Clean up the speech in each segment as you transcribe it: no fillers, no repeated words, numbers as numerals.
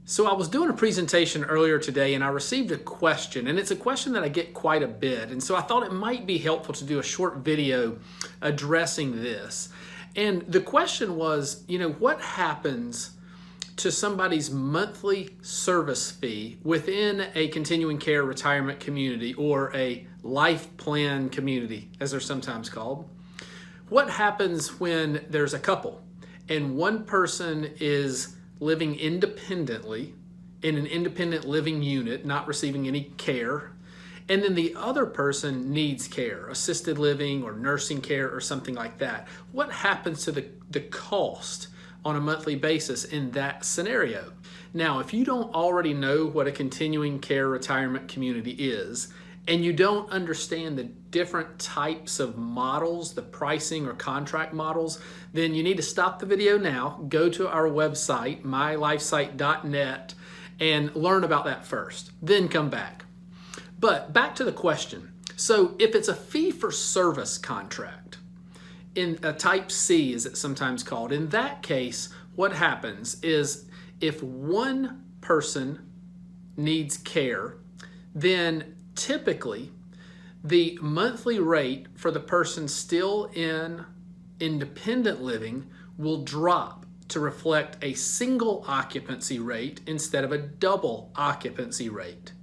So I was doing a presentation earlier today and I received a question, and it's a question that I get quite a bit. And so I thought it might be helpful to do a short video addressing this. And the question was, what happens to somebody's monthly service fee within a continuing care retirement community, or a life plan community, as they're sometimes called? What happens when there's a couple and one person is living independently in an independent living unit, not receiving any care, and then the other person needs care, assisted living or nursing care or something like that? What happens to the cost on a monthly basis in that scenario? Now, if you don't already know what a continuing care retirement community is, and you don't understand the different types of models, the pricing or contract models, then you need to stop the video now, go to our website, myLifeSite.net, and learn about that first, then come back. But back to the question. So if it's a fee-for-service contract, in a type C, as it's sometimes called, in that case, what happens is if one person needs care, then typically the monthly rate for the person still in independent living will drop to reflect a single occupancy rate instead of a double occupancy rate.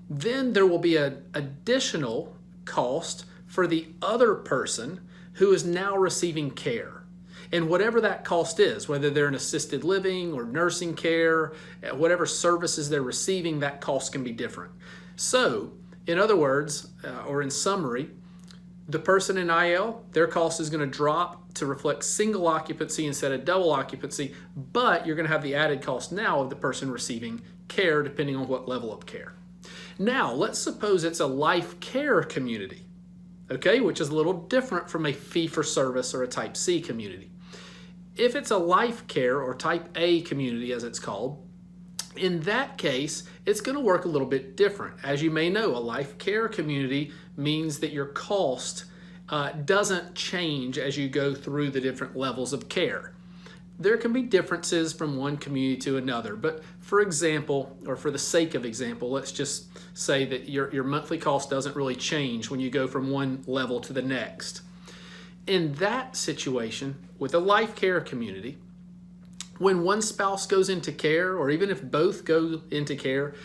Then there will be an additional cost for the other person who is now receiving care. And whatever that cost is, whether they're in assisted living or nursing care, whatever services they're receiving, that cost can be different. So, in other words, or in summary, the person in IL, their cost is going to drop to reflect single occupancy instead of double occupancy, but you're going to have the added cost now of the person receiving care, depending on what level of care. Now, let's suppose it's a life care community, okay, which is a little different from a fee-for-service or a type C community. If it's a life care or type A community, as it's called, in that case, it's going to work a little bit different. As you may know, a life care community means that your cost doesn't change as you go through the different levels of care. There can be differences from one community to another, but for example, or for the sake of example, let's just say that your monthly cost doesn't really change when you go from one level to the next. In that situation, with a life care community, when one spouse goes into care, or even if both go into care,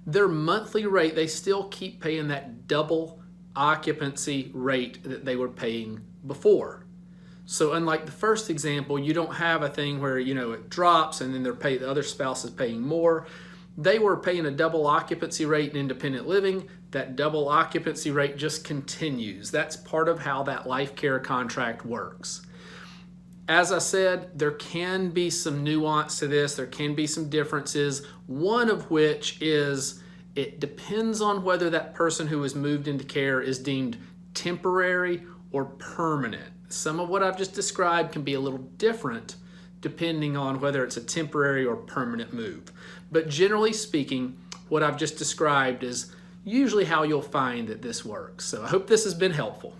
their monthly rate, they still keep paying that double occupancy rate that they were paying before. So unlike the first example, you don't have a thing where it drops and then the other spouse is paying more. They were paying a double occupancy rate in independent living. That double occupancy rate just continues. That's part of how that life care contract works. As I said, there can be some nuance to this. There can be some differences, one of which is it depends on whether that person who is moved into care is deemed temporary or permanent. Some of what I've just described can be a little different depending on whether it's a temporary or permanent move. But generally speaking, what I've just described is usually how you'll find that this works. So I hope this has been helpful.